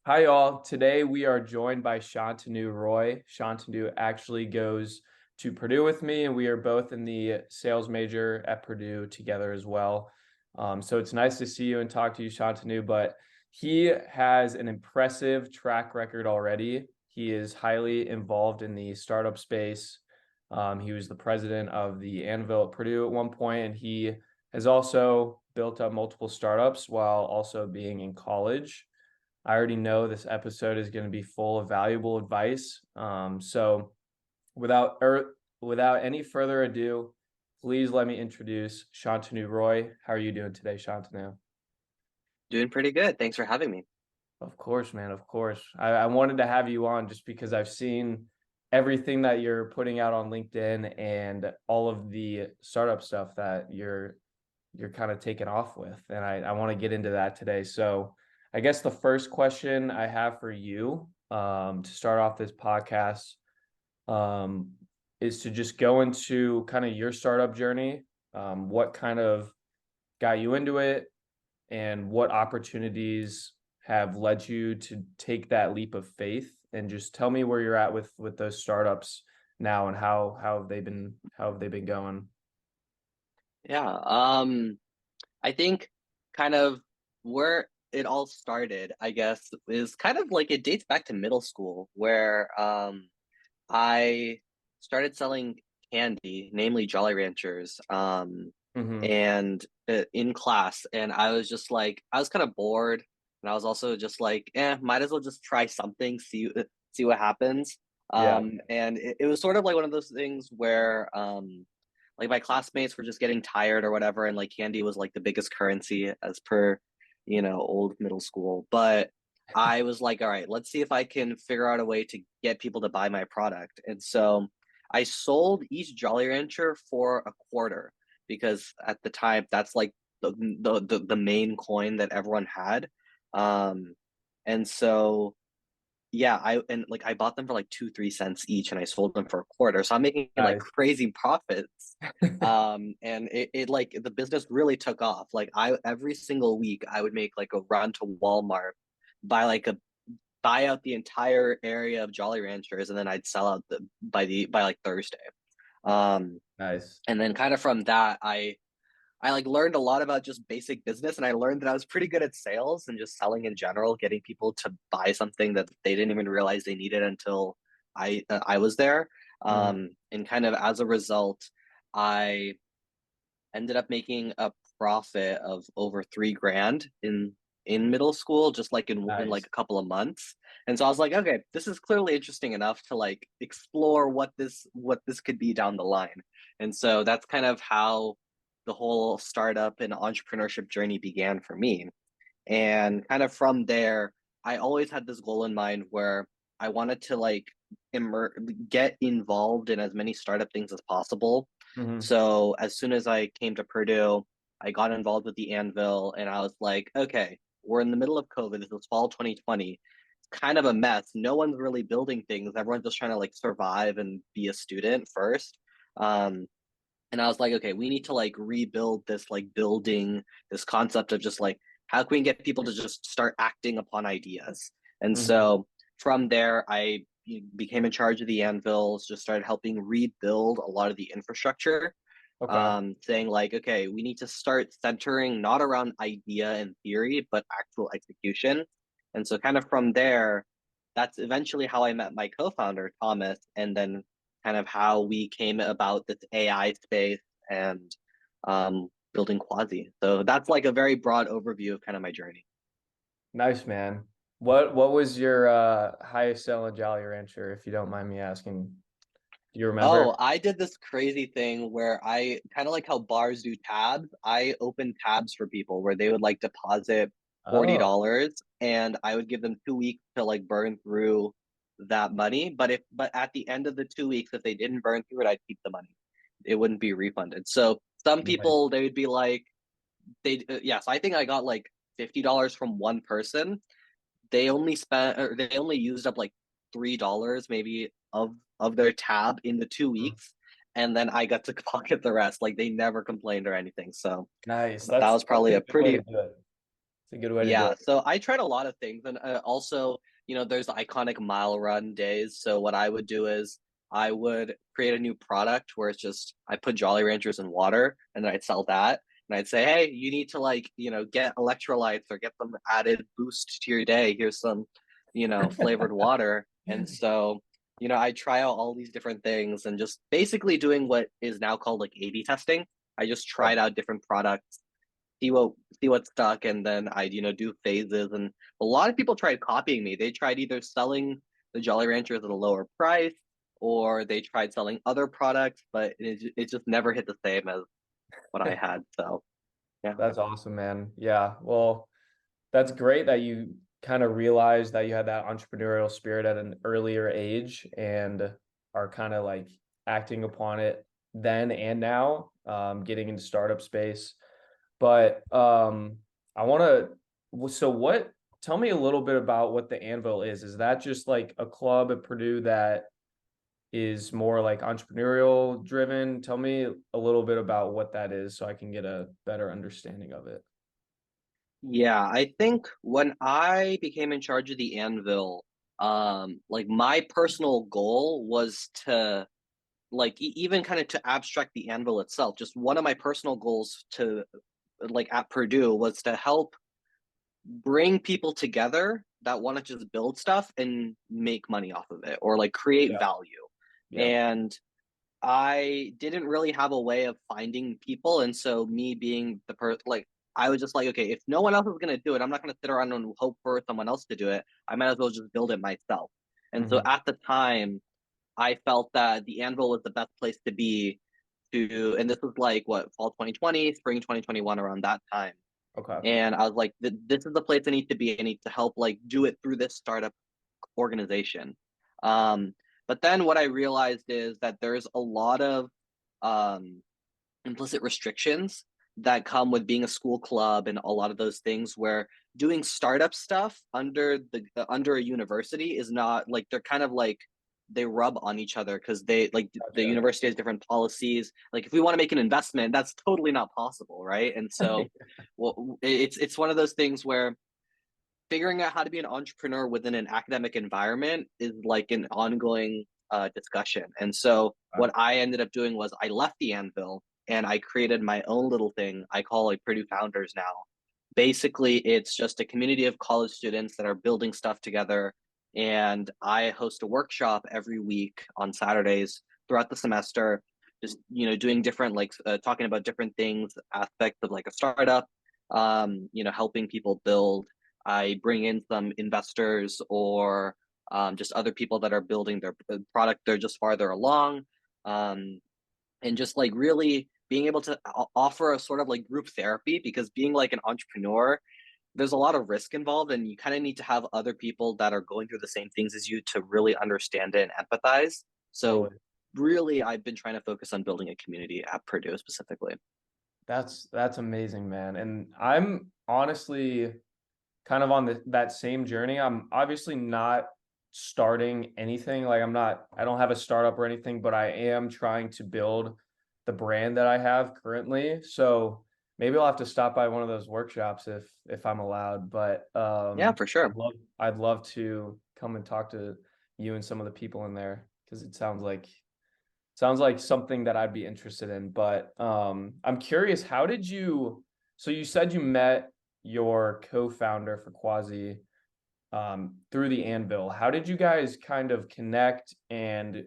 Hi, all. Today we are joined by Shantanu Roy. Shantanu actually goes to Purdue with me, and we are both in the sales major at Purdue together as well. So it's nice to see you and talk to you, Shantanu. But he has an impressive track record already. He is highly involved in the startup space. He was the president of the Anvil at Purdue at one point, and he has also built up multiple startups while also being in college. I already know this episode is going to be full of valuable advice. So without any further ado, please let me introduce Shantanu Roy. How are you doing today, Shantanu? Doing pretty good. Thanks for having me. Of course, man. Of course. I wanted to have you on just because I've seen everything that you're putting out on LinkedIn and all of the startup stuff that you're kind of taking off with. And I want to get into that today. So I guess the first question I have for you to start off this podcast um, is to just go into kind of your startup journey. What kind of got you into it and what opportunities have led you to take that leap of faith? And just tell me where you're at with those startups now and how have they been going? Yeah. I think kind of where it all started, I guess, is kind of like it dates back to middle school where I started selling candy, namely Jolly Ranchers, Hmm. and in class, and I was just like, I was kind of bored, and I was also just like, might as well just try something, see what happens. Yeah. And it was sort of like one of those things where like my classmates were just getting tired or whatever, and like candy was like the biggest currency as per, old middle school. But I was like, all right, let's see if I can figure out a way to get people to buy my product. And so I sold each Jolly Rancher for a quarter because at the time that's like the main coin that everyone had. Um, and so yeah, I bought them for like 2-3 cents each, and I sold them for a quarter. So I'm making like Nice. crazy profits. And it like the business really took off. Like I every single week I would make like a run to Walmart, buy like a buy out the entire area of Jolly Ranchers, and then I'd sell out by like Thursday. Um, Nice. and then kind of from that, I like learned a lot about just basic business, and I learned that I was pretty good at sales and just selling in general, getting people to buy something that they didn't even realize they needed until I was there. Mhm. And kind of as a result, I ended up making a profit of over 3 grand in middle school, just like in like Nice. a couple of months. And so I was like, okay, this is clearly interesting enough to like explore what this could be down the line. And so that's kind of how the whole startup and entrepreneurship journey began for me. And kind of from there, I always had this goal in mind where I wanted to like get involved in as many startup things as possible. Mhm. So as soon as I came to Purdue, I got involved with the Anvil, and I was like, okay, we're in the middle of COVID. This was fall 2020. It's kind of a mess. No one's really building things. Everyone's just trying to like survive and be a student first. Um, and I was like, okay, we need to like rebuild this like building, this concept of just like how can we get people to just start acting upon ideas. And Mhm. so from there I became in charge of the anvils, just started helping rebuild a lot of the infrastructure, Okay. saying like, okay, we need to start centering not around idea and theory but actual execution. And so kind of from there, that's eventually how I met my co-founder Thomas, and then kind of how we came about this AI space and building Quasi. So that's like a very broad overview of kind of my journey. Nice, man. What was your highest selling Jolly Rancher, if you don't mind me asking? Do you remember? Oh, I did this crazy thing where I kind of like how bars do tabs. I opened tabs for people where they would like deposit Oh, $40, and I would give them 2 weeks to like burn through that money. But at the end of the 2 weeks, if they didn't burn through it, I'd keep the money. It wouldn't be refunded. So some nice. people they would be like yeah. So I think I got like $50 from one person. They only spent or they only used up like $3 maybe of their tab in the two Mhm. weeks, and then I got to pocket the rest. Like they never complained or anything. So Nice. that was That's probably a a good way to pretty do it. It's a good way to do Yeah, it. so I tried a lot of things, and also, there's the iconic mile run days. So what I would do is I would create a new product where it's just I put Jolly Ranchers in water, and then I'd sell that, and I'd say, hey, you need to like get electrolytes or get some added boost to your day. Here's some flavored water, and so I try out all these different things and just basically doing what is now called like A/B testing. I just Yep. tried out different products, see what stuck, and then I'd do phases. And a lot of people tried copying me. They tried either selling the Jolly Ranchers at a lower price, or they tried selling other products, but it just never hit the same as what I had. So yeah. That's awesome, man. Yeah. Well, that's great that you kind of realized that you had that entrepreneurial spirit at an earlier age and are kind of like acting upon it then and now, getting into startup space. But I want to, so what, tell me a little bit about what the Anvil is. Is that just like a club at Purdue that is more like entrepreneurial driven? Tell me a little bit about what that is so I can get a better understanding of it. Yeah, I think when I became in charge of the Anvil, like my personal goal was to like even kind of to abstract the Anvil itself. Just one of my personal goals to like at Purdue was to help bring people together that want to just build stuff and make money off of it or like create Yeah. value. Yeah. And I didn't really have a way of finding people. And so me being the person, like, I was just like, okay, if no one else is going to do it, I'm not going to sit around and hope for someone else to do it. I might as well just build it myself. And so Hmm. at the time, I felt that the Anvil was the best place to be to, and this was like what, fall 2020, spring 2021, around that time. Okay. And I was like, this is the place I need to be. I need to help like do it through this startup organization. Um, but then what I realized is that there's a lot of um, implicit restrictions that come with being a school club and a lot of those things where doing startup stuff under a university is not like they're kind of like they rub on each other because they like the Gotcha. university has different policies. Like if we want to make an investment, that's totally not possible, right? And so well, it's one of those things where figuring out how to be an entrepreneur within an academic environment is like an ongoing discussion. And so what I ended up doing was I left the Anvil and I created my own little thing I call like Purdue Founders now. Basically, it's just a community of college students that are building stuff together. And I host a workshop every week on Saturdays throughout the semester, just doing different like talking about different things, aspects of like a startup, helping people build. I bring in some investors or just other people that are building their product. They're just farther along, um, and just like really being able to offer a sort of like group therapy because being like an entrepreneur, there's a lot of risk involved, and you kind of need to have other people that are going through the same things as you to really understand it and empathize. So Totally. really, I've been trying to focus on building a community at Purdue specifically. That's amazing, man. And I'm honestly kind of on that same journey. I'm obviously not starting anything. Like I don't have a startup or anything, but I am trying to build the brand that I have currently. So maybe I'll have to stop by one of those workshops if I'm allowed. But Yeah, for sure. I'd love to come and talk to you and some of the people in there because it sounds like something that I'd be interested in. But I'm curious, how did you, so you said you met your co-founder for Quasi through the Anvil. How did you guys kind of connect and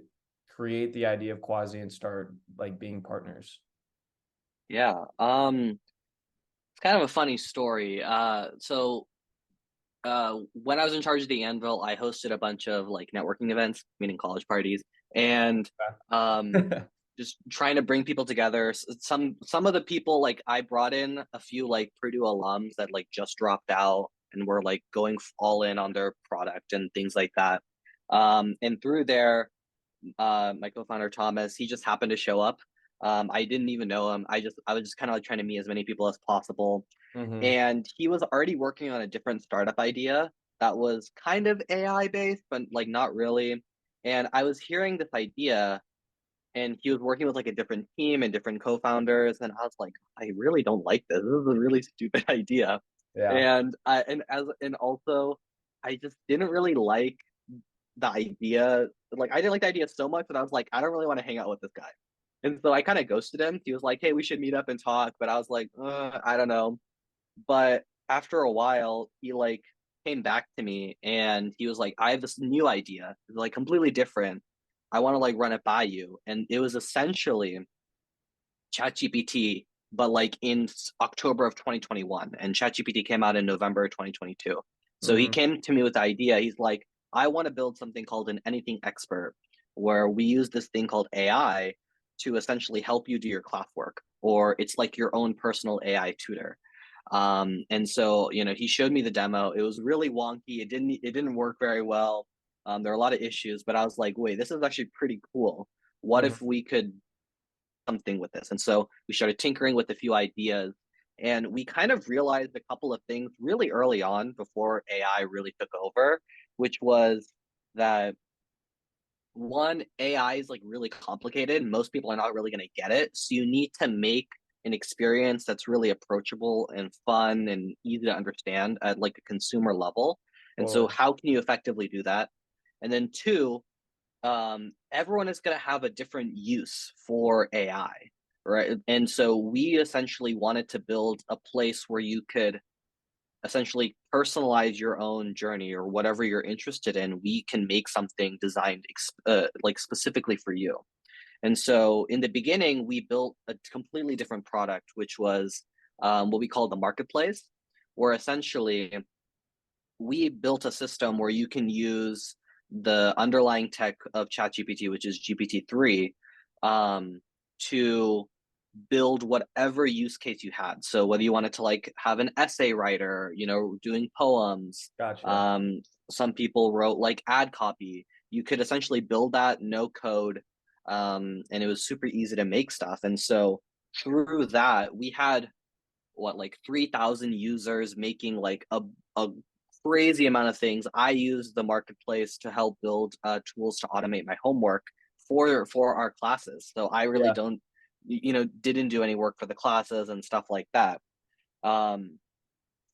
create the idea of Quasi and start like being partners? Yeah. It's kind of a funny story. When I was in charge of the Anvil, I hosted a bunch of like networking events, meaning college parties, and um, Okay. just trying to bring people together. Some of the people like I brought in a few like Purdue alums that like just dropped out and were like going all in on their product and things like that. And through there, my co-founder Thomas, he just happened to show up. I didn't even know him. I was just kind of like trying to meet as many people as possible, Hmm. and he was already working on a different startup idea that was kind of AI based, but like not really. And I was hearing this idea, and he was working with like a different team and different co-founders, and I was like, I really don't like this. This is a really stupid idea. Yeah. And also I just didn't really like the idea. Like I didn't like the idea so much that I was like, I don't really want to hang out with this guy. And so I kind of ghosted him. He was like, "Hey, we should meet up and talk," but I was like, I don't know. But after a while, he like came back to me and he was like, "I have this new idea, like completely different. I want to like run it by you." And it was essentially ChatGPT, but like in October of 2021, and ChatGPT came out in November 2022. So he Hmm. came to me with the idea. He's like, I want to build something called an anything expert, where we use this thing called AI to essentially help you do your classwork, or it's like your own personal AI tutor. And so, he showed me the demo. It was really wonky. It didn't work very well. There are a lot of issues, but I was like, wait, this is actually pretty cool. What Hmm. if we could something with this? And so we started tinkering with a few ideas, and we kind of realized a couple of things really early on before AI really took over, which was that one, AI is like really complicated. Most people are not really going to get it. So you need to make an experience that's really approachable and fun and easy to understand at like a consumer level. And so, Totally. how can you effectively do that? And then two, everyone is going to have a different use for AI, right? And so we essentially wanted to build a place where you could essentially personalize your own journey or whatever you're interested in. We can make something designed like specifically for you. And so in the beginning, we built a completely different product, which was what we call the marketplace, where essentially we built a system where you can use the underlying tech of ChatGPT, which is GPT-3, to build whatever use case you had. So whether you wanted to like have an essay writer, doing poems, Gotcha. um, some people wrote like ad copy. You could essentially build that no code, and it was super easy to make stuff. And so through that, we had what like 3,000 users making like a crazy amount of things. I use the marketplace to help build tools to automate my homework for our classes. So I really Yeah. don't, didn't do any work for the classes and stuff like that. Um,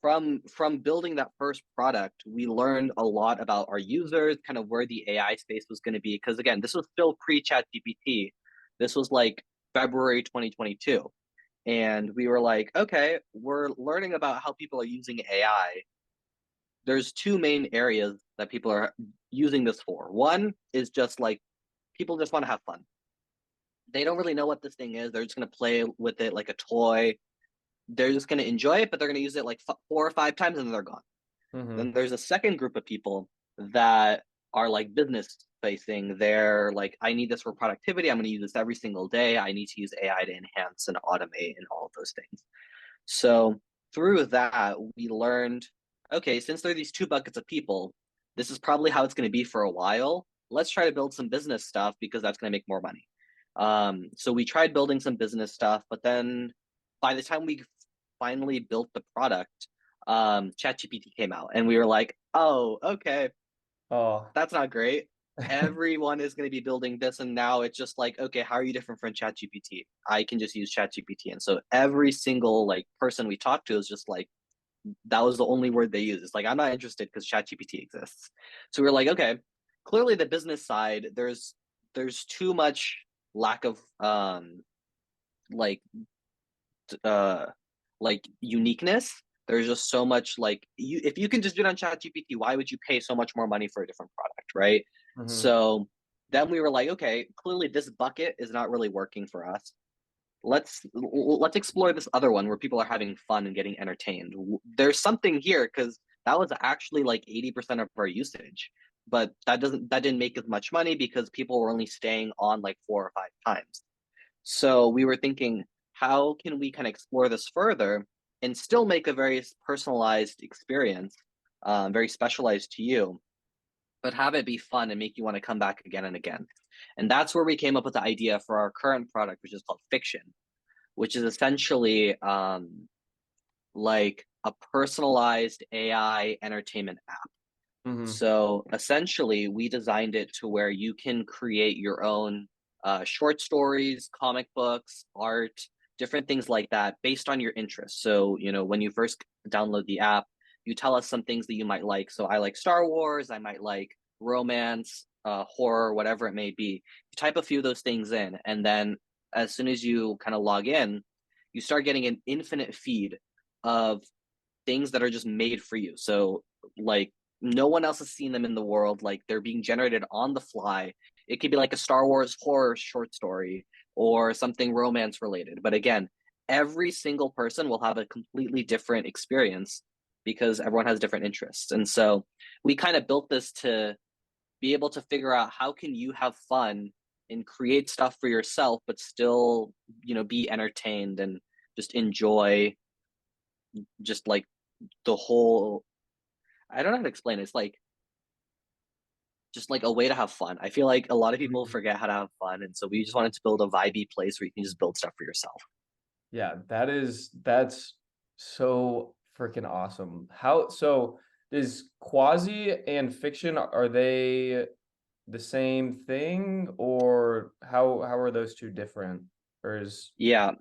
from building that first product, we learned a lot about our users, kind of where the AI space was going to be. Because again, this was still pre-chat GPT. This was like February 2022. And we were like, okay, we're learning about how people are using AI. There's two main areas that people are using this for. One is just like people just want to have fun. They don't really know what this thing is. They're just going to play with it like a toy. They're just going to enjoy it, but they're going to use it like 4 or 5 times and then they're gone. Hmm. Then there's a second group of people that are like business facing. They're like, I need this for productivity. I'm going to use this every single day. I need to use AI to enhance and automate and all of those things. So through that, we learned, okay, since there are these two buckets of people, this is probably how it's going to be for a while. Let's try to build some business stuff because that's going to make more money. So we tried building some business stuff, but then by the time we finally built the product, ChatGPT came out, and we were like, oh, okay, Oh. that's not great. Everyone is going to be building this, and now it's just like, okay, how are you different from ChatGPT? I can just use ChatGPT, and so every single like person we talked to is just like that was the only word they use. It's like I'm not interested because ChatGPT exists. So we are like, okay, clearly the business side, there's too much lack of like uh uniqueness. There's just so much like you if you can just do it on ChatGPT, why would you pay so much more money for a different product, right? Hmm. So then we were like, okay, clearly this bucket is not really working for us. Let's explore this other one where people are having fun and getting entertained. There's something here because that was actually like 80% of our usage, but that didn't make as much money because people were only staying on like 4 or 5 times. So we were thinking, how can we kind of explore this further and still make a very personalized experience, very specialized to you, but have it be fun and make you want to come back again and again. And that's where we came up with the idea for our current product, which is called Fiction, which is essentially like a personalized AI entertainment app. Hmm. So essentially, we designed it to where you can create your own short stories, comic books, art, different things like that based on your interests. So, when you first download the app. You tell us some things that you might like. So I like Star Wars, I might like romance, horror, whatever it may be. You type a few of those things in, and then as soon as you kind of log in, you start getting an infinite feed of things that are just made for you. So like no one else has seen them in the world. Like they're being generated on the fly. It could be like a Star Wars horror short story or something romance related. But again, every single person will have a completely different experience because everyone has different interests. And so we kind of built this to be able to figure out how can you have fun and create stuff for yourself, but still, be entertained and just enjoy just like the whole, I don't know how to explain it. It's like just like a way to have fun. I feel like a lot of people Mhm. forget how to have fun. And so we just wanted to build a vibey place where you can just build stuff for yourself. Yeah, that's so freaking awesome. How so is Quasi and fiction, are they the same thing, or how are those two different? Or is Yeah.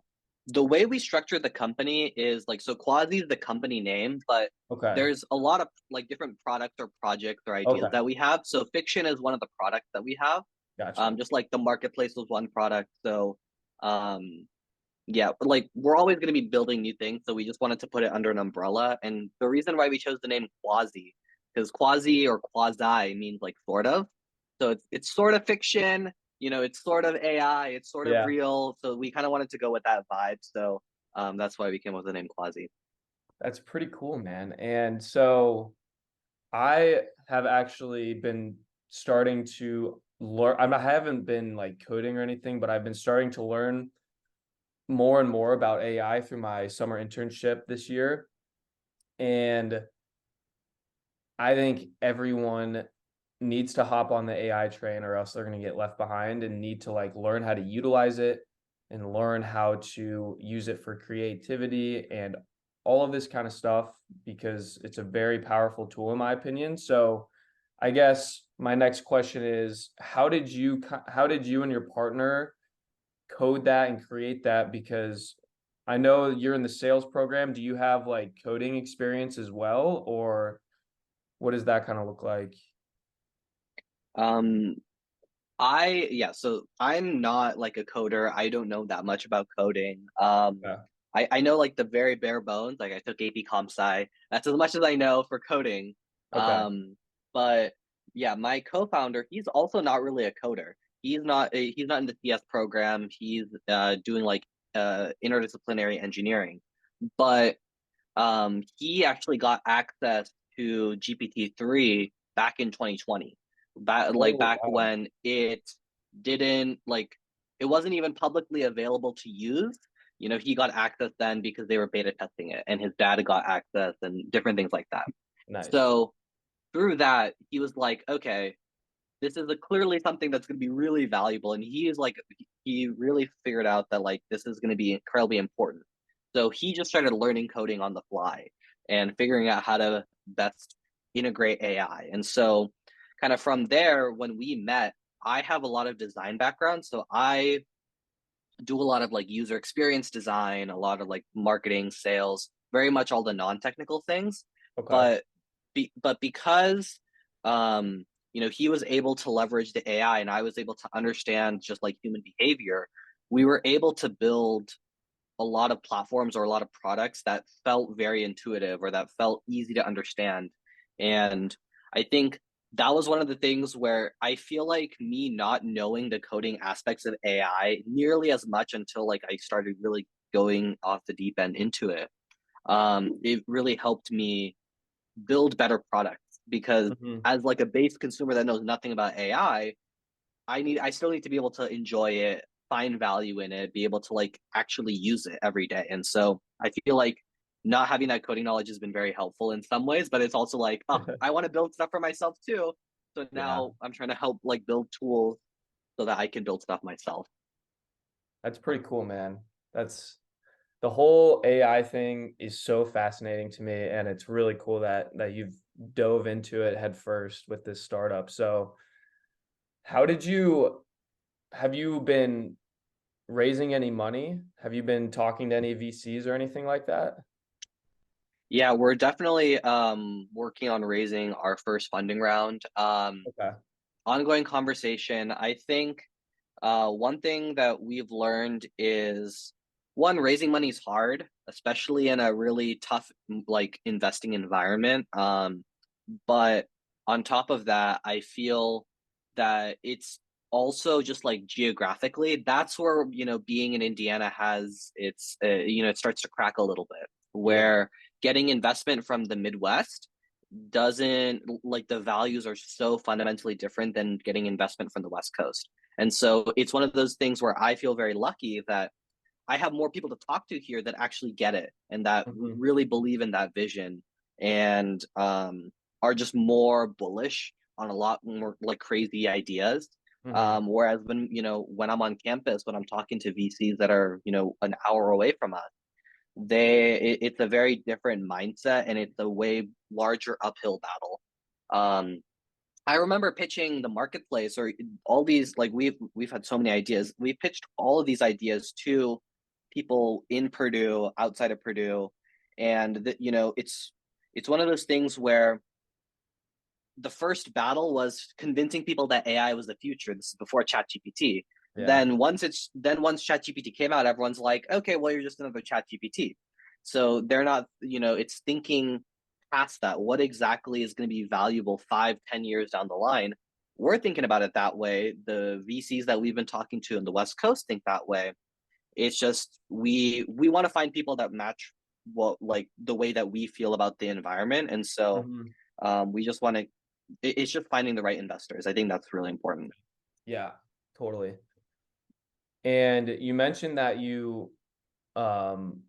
The way we structure the company is like, so Quasi is the company name, but okay, there's a lot of like different products or projects or ideas okay, that we have. So fiction is one of the products that we have. gotcha. Just like the marketplace was one product. So um yeah, but like we're always going to be building new things, so we just wanted to put it under an umbrella. And the reason why we chose the name Quasi, because quasi or quasi means like sort of. So it's sort of fiction, it's sort of AI, it's sort of Yeah, real. So we kind of wanted to go with that vibe. So that's why we came up with the name Quasi. that's pretty cool, man. And so I have actually been starting to learn. I haven't been like coding or anything, but I've been starting to learn more and more about AI through my summer internship this year. And I think everyone needs to hop on the AI train or else they're going to get left behind, and need to like learn how to utilize it and learn how to use it for creativity and all of this kind of stuff, because it's a very powerful tool in my opinion. So I guess my next question is how did you and your partner code that and create that? Because I know you're in the sales program. Do you have like coding experience as well, or what does that kind of look like? Um, yeah, so I'm not like a coder. I don't know that much about coding. Yeah. I know like the very bare bones. Like I took AP Comp Sci. That's as much as I know for coding. Okay. But yeah, my co-founder, he's also not really a coder. He's not in the CS program. He's doing like interdisciplinary engineering. But he actually got access to GPT-3 back in 2020. Oh, Back wow. when didn't like it wasn't even publicly available to use. He got access then because they were beta testing it, and his dad got access and different things like that. Nice. So through that, he was like, okay, this is clearly something that's going to be really valuable. And he really figured out that like this is going to be incredibly important. So he just started learning coding on the fly and figuring out how to best integrate AI. And so, kind of from there, when we met, I have a lot of design background. So I do a lot of like user experience design, a lot of like marketing, sales, very much all the non-technical things. Okay. But because he was able to leverage the AI and I was able to understand just like human behavior, we were able to build a lot of platforms or a lot of products that felt very intuitive or that felt easy to understand. And I think that was one of the things where I feel like me not knowing the coding aspects of AI nearly as much until like I started really going off the deep end into it. It really helped me build better products because Mhm. as like a base consumer that knows nothing about AI, I still need to be able to enjoy it, find value in it, be able to like actually use it every day. And so I feel like not having that coding knowledge has been very helpful in some ways, but it's also like, oh, I want to build stuff for myself too. So Yeah, now I'm trying to help like build tools so that I can build stuff myself. that's pretty cool, man. That's the whole AI thing is so fascinating to me, and it's really cool that you've dove into it head first with this startup. So, how did you have you been raising any money? Have you been talking to any VCs or anything like that? Yeah, we're definitely working on raising our first funding round. Okay. Ongoing conversation. I think one thing that we've learned is one, raising money is hard, especially in a really tough like investing environment. But on top of that, I feel that it's also just like geographically, that's where, being in Indiana has its, it starts to crack a little bit, Yeah. where getting investment from the Midwest doesn't like the values are so fundamentally different than getting investment from the West Coast. And so it's one of those things where I feel very lucky that I have more people to talk to here that actually get it and that Hmm. really believe in that vision and are just more bullish on a lot more like crazy ideas. Hmm. Whereas when I'm on campus, when I'm talking to VCs that are an hour away from us, it's a very different mindset and it's a way larger uphill battle. Um, I remember pitching the marketplace or all these like we've had so many ideas. We pitched all of these ideas to people in Purdue, outside of Purdue, and it's one of those things where the first battle was convincing people that AI was the future. This is before ChatGPT. Yeah. Once ChatGPT came out, everyone's like, okay, well, you're just another ChatGPT. So they're not, it's thinking past that. What exactly is going to be valuable 5, 10 years down the line? We're thinking about it that way. The VCs that we've been talking to in the West Coast think that way. It's just we want to find people that match what like the way that we feel about the environment, and so Hmm. we just want to it's just finding the right investors. I think that's really important. Yeah, totally. And you mentioned that you um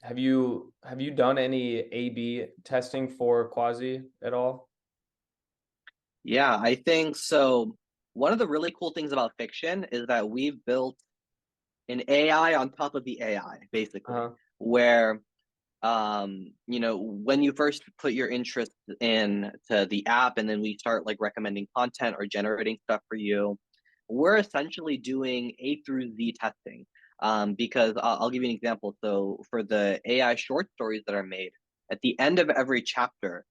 have you done any A/B testing for Quasi at all? Yeah, I think so. One of the really cool things about fiction is that we've built an AI on top of the AI, basically, Uh-huh. where when you first put your interest in to the app and then we start like recommending content or generating stuff for you, we're essentially doing A through Z testing. Because I'll give you an example. So for the AI short stories that are made, at the end of every chapter,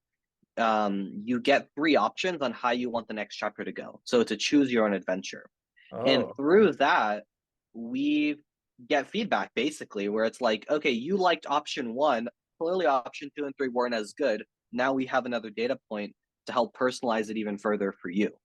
you get three options on how you want the next chapter to go. So it's a choose your own adventure. And Oh, okay. through that, we get feedback basically where it's like, okay, you liked option one, clearly option two and three weren't as good. Now we have another data point to help personalize it even further for you. Okay.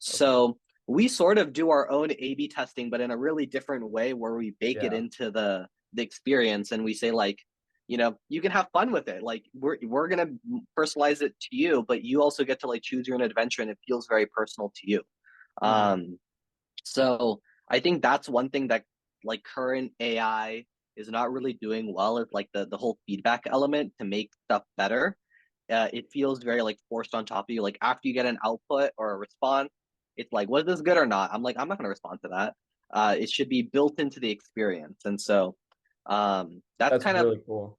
So we sort of do our own A/B testing, but in a really different way where we bake it Yeah. into the experience and we say like, you can have fun with it. Like we're gonna personalize it to you, but you also get to like choose your own adventure and it feels very personal to you. Hmm. Um, so I think that's one thing that like current AI is not really doing well is like the whole feedback element to make stuff better. It feels very like forced on top of you. Like after you get an output or a response, it's like, was this good or not? I'm like, I'm not going to respond to that. It should be built into the experience. And so that's That's kind of, really cool.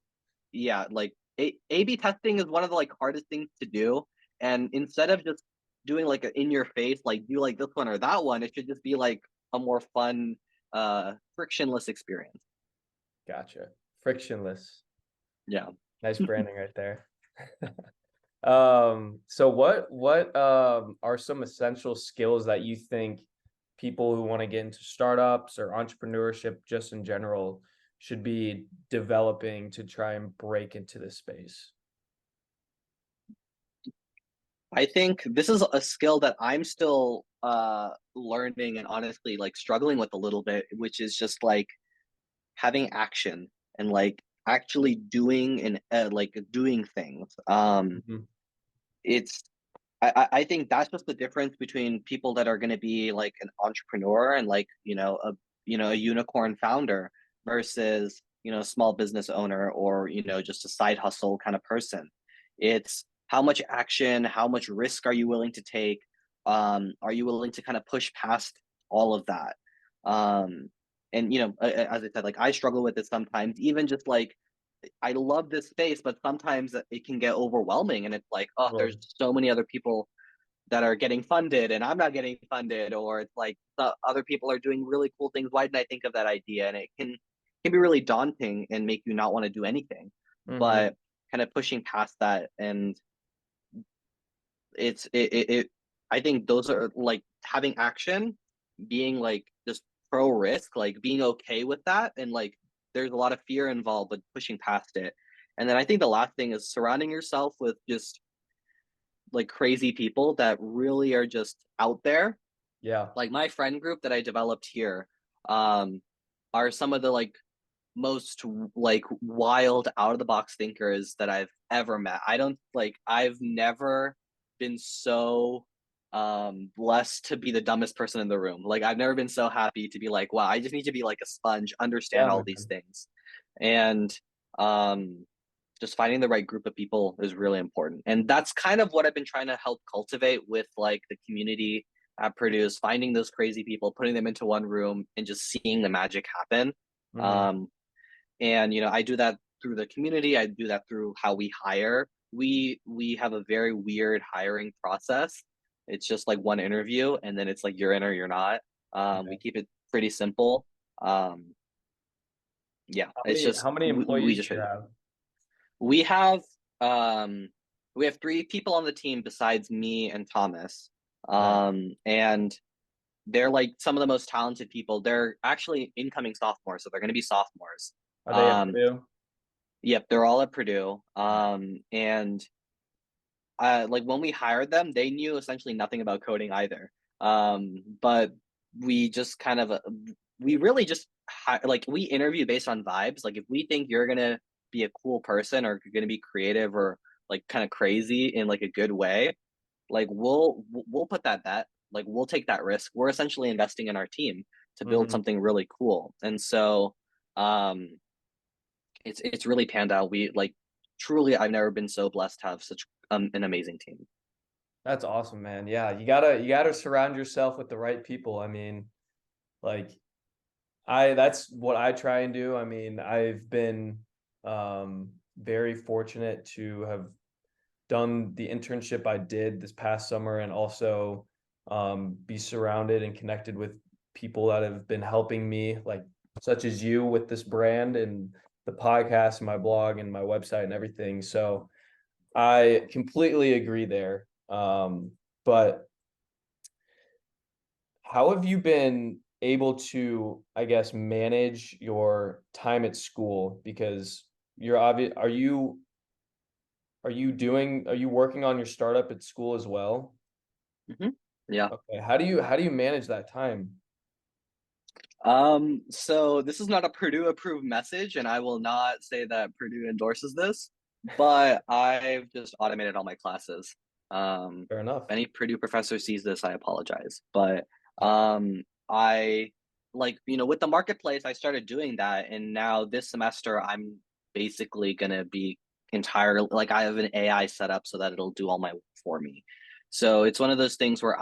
yeah, like A/B testing is one of the like hardest things to do. And instead of just doing like a in your face, like do like this one or that one, it should just be like a more fun, frictionless experience. Gotcha. Frictionless. Yeah. Nice branding right there. So what are some essential skills that you think people who want to get into startups or entrepreneurship just in general should be developing to try and break into this space? I think this is a skill that I'm still learning and honestly like struggling with a little bit, which is just like having action and like actually doing and like doing things. Mhm. It's I think that's just the difference between people that are going to be like an entrepreneur and like a unicorn founder versus a small business owner or just a side hustle kind of person. It's how much action, how much risk are you willing to take? Are you willing to kind of push past all of that? Um, and as I said, like I struggle with it sometimes, even just like I love this space, but sometimes it can get overwhelming, and it's like, oh, there's Totally. so many other people that are getting funded, and I'm not getting funded, or it's like the other people are doing really cool things. Why didn't I think of that idea? And it can be really daunting and make you not want to do anything. Mhm. But kind of pushing past that. And it I think those are like having action, being like just pro risk, like being okay with that, and like there's a lot of fear involved, but pushing past it. And then I think the last thing is surrounding yourself with just like crazy people that really are just out there. Yeah. Like my friend group that I developed here, um, are some of the like most like wild out of the box thinkers that I've ever met. I don't like I've never been so blessed to be the dumbest person in the room. Like I've never been so happy to be like, wow, I just need to be like a sponge, understand Yeah, all these man. things. And um just finding the right group of people is really important. And that's kind of what I've been trying to help cultivate with like the community at Purdue, is finding those crazy people, putting them into one room and just seeing the magic happen. Hmm. Um, and I do that through the community. I do that through how we hire. We have a very weird hiring process. It's just like one interview, and then it's like you're in or you're not. Yeah. We keep it pretty simple. Um, yeah, it's just How many we employees just do you have? we have um we have three people on the team besides me and Thomas. Nice. And they're like some of the most talented people. They're actually incoming sophomores, so they're going to be sophomores. Are they at Um, Purdue? yep, they're all at Purdue. And like when we hired them, they knew essentially nothing about coding either. But we just kind of we really just like we interview based on vibes. Like if we think you're gonna be a cool person or you're gonna be creative or like kind of crazy in like a good way, like we'll put that bet. Like we'll take that risk. We're essentially investing in our team to build Hmm. something really cool. And so um it's really panned out. We like truly I've never been so blessed to have such an amazing team. That's awesome, man. Yeah, you gotta surround yourself with the right people. I mean, like that's what I try and do. I mean, I've been very fortunate to have done the internship I did this past summer and also be surrounded and connected with people that have been helping me, like such as you with this brand and the podcast and my blog and my website and everything. So I completely agree there. But how have you been able to, I guess, manage your time at school? Because you're obvious, are you working on your startup at school as well? Mm-hmm. Yeah. Okay. How do you manage that time? So this is not a Purdue approved message, and I will not say that Purdue endorses this, but I've just automated all my classes. Fair If enough. any Purdue professor sees this, I apologize. But I like, with the marketplace, I started doing that, and now this semester I'm basically gonna be entirely like I have an AI set up so that it'll do all my work for me. So it's one of those things where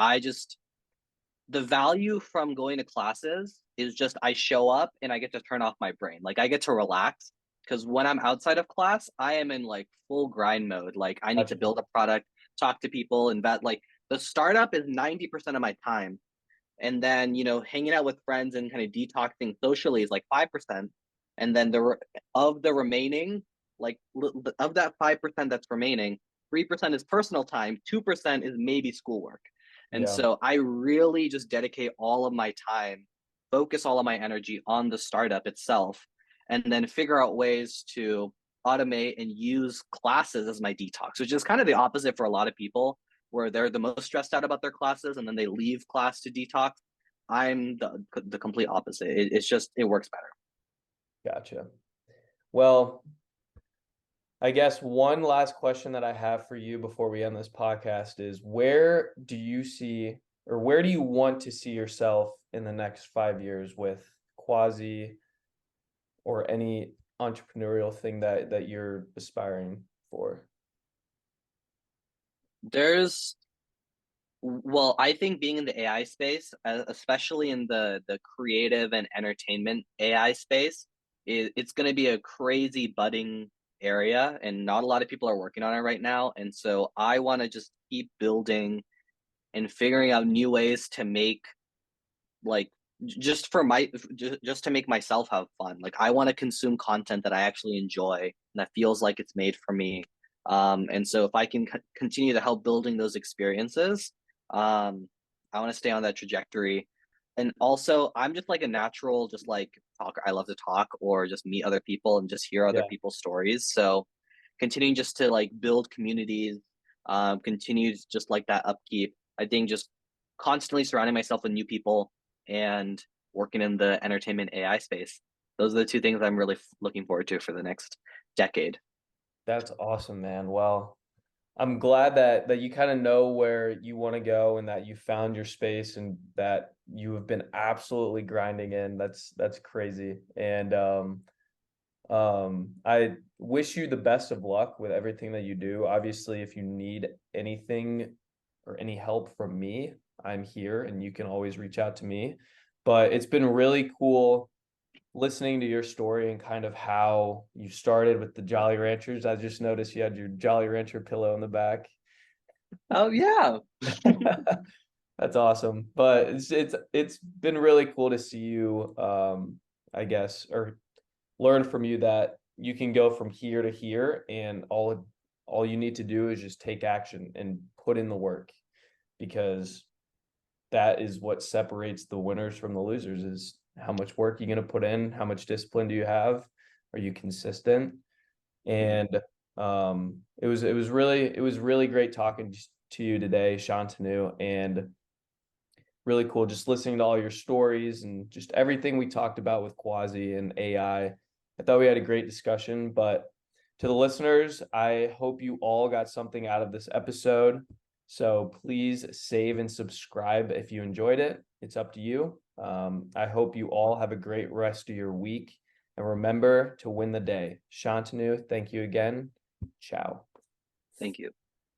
the value from going to classes is just I show up and I get to turn off my brain. Like I get to relax because when I'm outside of class, I am in like full grind mode. Like I need to Gotcha. build a product, talk to people, and that like the startup is 90% of my time. And then, hanging out with friends and kind of detoxing socially is like 5%. And then of the remaining, like of that 5% that's remaining, 3% is personal time, 2% is maybe schoolwork. And Yeah. so I really just dedicate all of my time, focus all of my energy on the startup itself, and then figure out ways to automate and use classes as my detox, which is kind of the opposite for a lot of people, where they're the most stressed out about their classes and then they leave class to detox. I'm the complete opposite. It's just it works better. Gotcha. Well, I guess one last question that I have for you before we end this podcast is where do you see or where do you want to see yourself in the next 5 years with Quasi or any entrepreneurial thing that you're aspiring for? There's Well, I think being in the AI space, especially in the creative and entertainment AI space, it's going to be a crazy budding area, and not a lot of people are working on it right now. And so I want to just keep building and figuring out new ways to make like just for my just to make myself have fun. Like I want to consume content that I actually enjoy and that feels like it's made for me. And so if I can continue to help building those experiences, I want to stay on that trajectory. And also, I'm just like a natural, just like talker. I love to talk or just meet other people and just hear other Yeah, people's stories. So continuing just to like build communities, continue just like that upkeep. I think just constantly surrounding myself with new people and working in the entertainment AI space. Those are the two things I'm really looking forward to for the next decade. that's awesome, man. Well, I'm glad that you kind of know where you want to go and that you found your space and that you have been absolutely grinding in. That's crazy. And I wish you the best of luck with everything that you do. Obviously, if you need anything or any help from me, I'm here and you can always reach out to me. But it's been really cool listening to your story and kind of how you started with the Jolly Ranchers. I just noticed you had your Jolly Rancher pillow in the back. Oh yeah. That's awesome. But it's been really cool to see you I guess or learn from you that you can go from here to here and all you need to do is just take action and put in the work because that is what separates the winners from the losers is how much work you're going to put in, how much discipline do you have, are you consistent? And it was really great talking to you today, Shantanu, and really cool just listening to all your stories and just everything we talked about with Quasi and AI. I thought we had a great discussion, but to the listeners, I hope you all got something out of this episode. So please save and subscribe if you enjoyed it. It's up to you. I hope you all have a great rest of your week. And remember to win the day. Shantanu, thank you again. Ciao. Thank you.